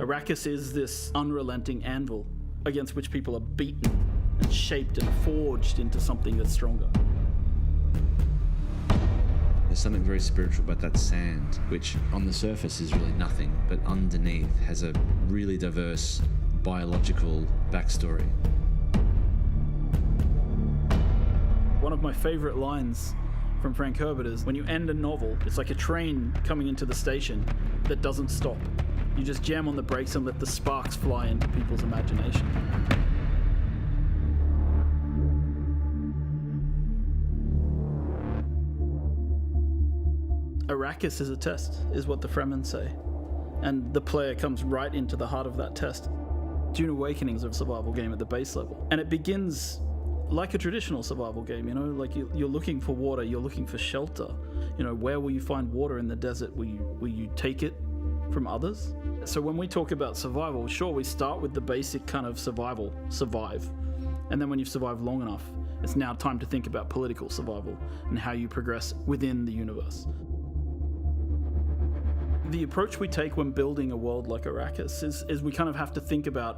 Arrakis is this unrelenting anvil against which people are beaten and shaped and forged into something that's stronger. There's something very spiritual about that sand, which on the surface is really nothing, but underneath has a really diverse biological backstory. One of my favorite lines from Frank Herbert is, when you end a novel, it's like a train coming into the station that doesn't stop. You just jam on the brakes and let the sparks fly into people's imagination. Arrakis is a test, is what the Fremen say. And the player comes right into the heart of that test. Dune Awakening is a survival game at the base level. And it begins like a traditional survival game, you know, like you're looking for water, you're looking for shelter. You know, where will you find water in the desert? Will you take it from others? So when we talk about survival, sure, we start with the basic kind of survive. And then when you've survived long enough, it's now time to think about political survival and how you progress within the universe. The approach we take when building a world like Arrakis is we kind of have to think about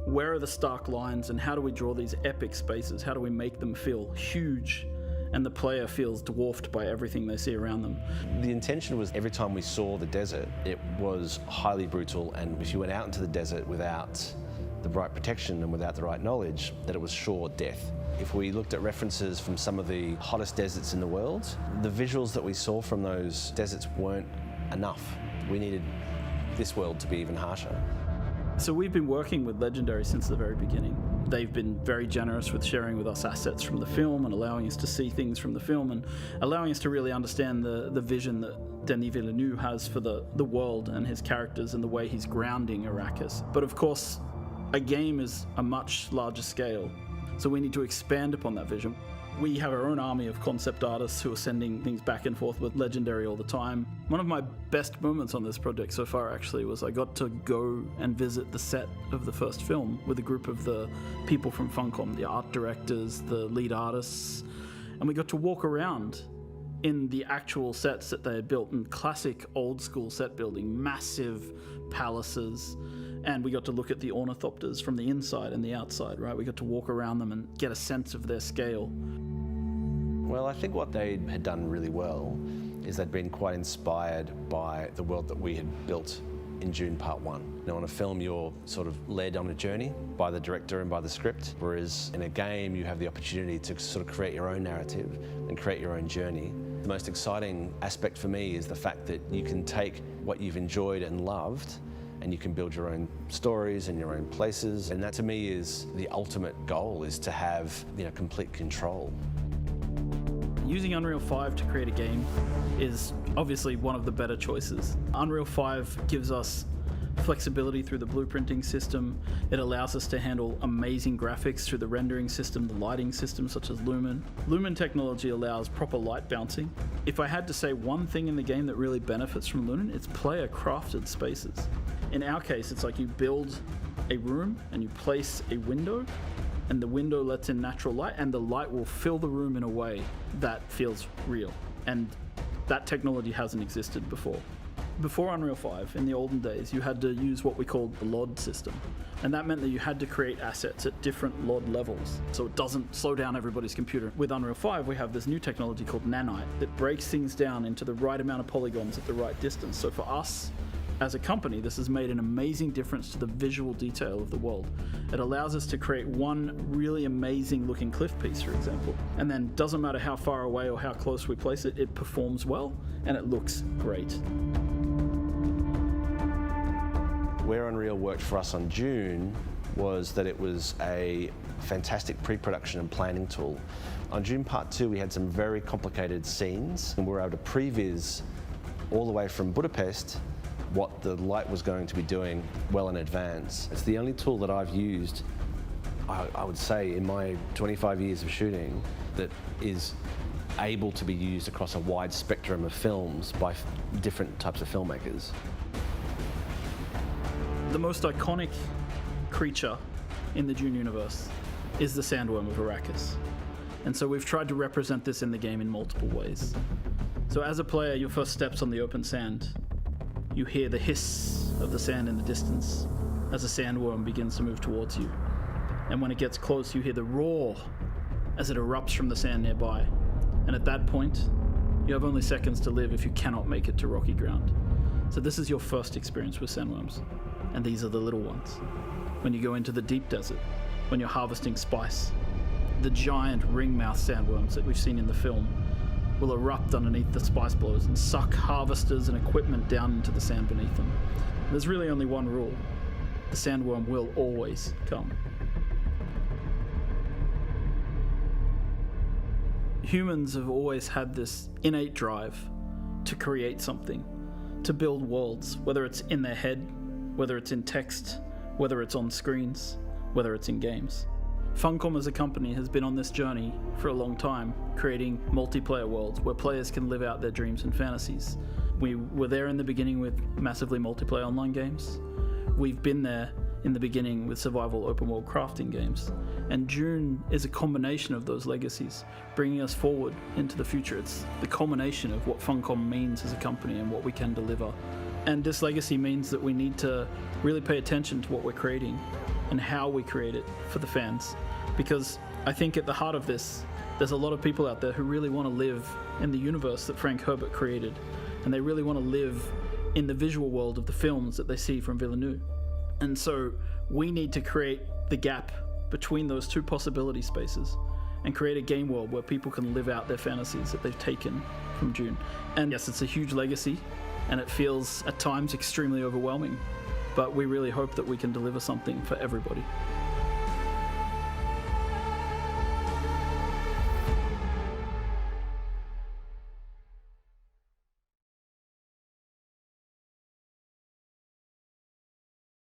where are the stark lines and how do we draw these epic spaces? How do we make them feel huge and the player feels dwarfed by everything they see around them? The intention was every time we saw the desert, it was highly brutal, and if you went out into the desert without the right protection and without the right knowledge, that it was sure death. If we looked at references from some of the hottest deserts in the world, the visuals that we saw from those deserts weren't enough. We needed this world to be even harsher. So we've been working with Legendary since the very beginning. They've been very generous with sharing with us assets from the film and allowing us to see things from the film and allowing us to really understand the vision that Denis Villeneuve has for the world and his characters and the way he's grounding Arrakis. But of course, a game is a much larger scale, so we need to expand upon that vision. We have our own army of concept artists who are sending things back and forth with Legendary all the time. One of my best moments on this project so far actually was I got to go and visit the set of the first film with a group of the people from Funcom, the art directors, the lead artists, and we got to walk around in the actual sets that they had built in classic old school set building, massive palaces, and we got to look at the ornithopters from the inside and the outside, right? We got to walk around them and get a sense of their scale. Well, I think what they had done really well is they'd been quite inspired by the world that we had built in Dune Part 1. Now, on a film, you're sort of led on a journey by the director and by the script, whereas in a game, you have the opportunity to sort of create your own narrative and create your own journey. The most exciting aspect for me is the fact that you can take what you've enjoyed and loved and you can build your own stories and your own places. And that to me is the ultimate goal, is to have, you know, complete control. Using Unreal 5 to create a game is obviously one of the better choices. Unreal 5 gives us flexibility through the blueprinting system. It allows us to handle amazing graphics through the rendering system, the lighting system such as Lumen. Lumen technology allows proper light bouncing. If I had to say one thing in the game that really benefits from Lumen, it's player crafted spaces. In our case, it's like you build a room and you place a window, and the window lets in natural light, and the light will fill the room in a way that feels real. And that technology hasn't existed before. Before Unreal 5, in the olden days, you had to use what we called the LOD system. And that meant that you had to create assets at different LOD levels, so it doesn't slow down everybody's computer. With Unreal 5, we have this new technology called Nanite that breaks things down into the right amount of polygons at the right distance. So for us, as a company, this has made an amazing difference to the visual detail of the world. It allows us to create one really amazing looking cliff piece, for example, and then doesn't matter how far away or how close we place it, it performs well and it looks great. Where Unreal worked for us on Dune was that it was a fantastic pre-production and planning tool. On Dune Part 2, we had some very complicated scenes, and we were able to previs all the way from Budapest what the light was going to be doing well in advance. It's the only tool that I've used, I would say, in my 25 years of shooting that is able to be used across a wide spectrum of films by different types of filmmakers. The most iconic creature in the Dune universe is the sandworm of Arrakis. And so we've tried to represent this in the game in multiple ways. So as a player, your first step's on the open sand. you hear the hiss of the sand in the distance as a sandworm begins to move towards you. And when it gets close, you hear the roar as it erupts from the sand nearby. And at that point, you have only seconds to live if you cannot make it to rocky ground. So this is your first experience with sandworms, and these are the little ones. When you go into the deep desert, when you're harvesting spice, the giant ring-mouth sandworms that we've seen in the film will erupt underneath the spice blows and suck harvesters and equipment down into the sand beneath them. There's really only one rule: the sandworm will always come. Humans have always had this innate drive to create something, to build worlds, whether it's in their head, whether it's in text, whether it's on screens, whether it's in games. Funcom as a company has been on this journey for a long time, creating multiplayer worlds where players can live out their dreams and fantasies. We were there in the beginning with massively multiplayer online games. We've been there in the beginning with survival open world crafting games. And Dune is a combination of those legacies, bringing us forward into the future. It's the culmination of what Funcom means as a company and what we can deliver. And this legacy means that we need to really pay attention to what we're creating and how we create it for the fans. Because I think at the heart of this, there's a lot of people out there who really want to live in the universe that Frank Herbert created. And they really want to live in the visual world of the films that they see from Villeneuve. And so we need to create the gap between those two possibility spaces and create a game world where people can live out their fantasies that they've taken from Dune. And yes, it's a huge legacy, and it feels at times extremely overwhelming, but we really hope that we can deliver something for everybody.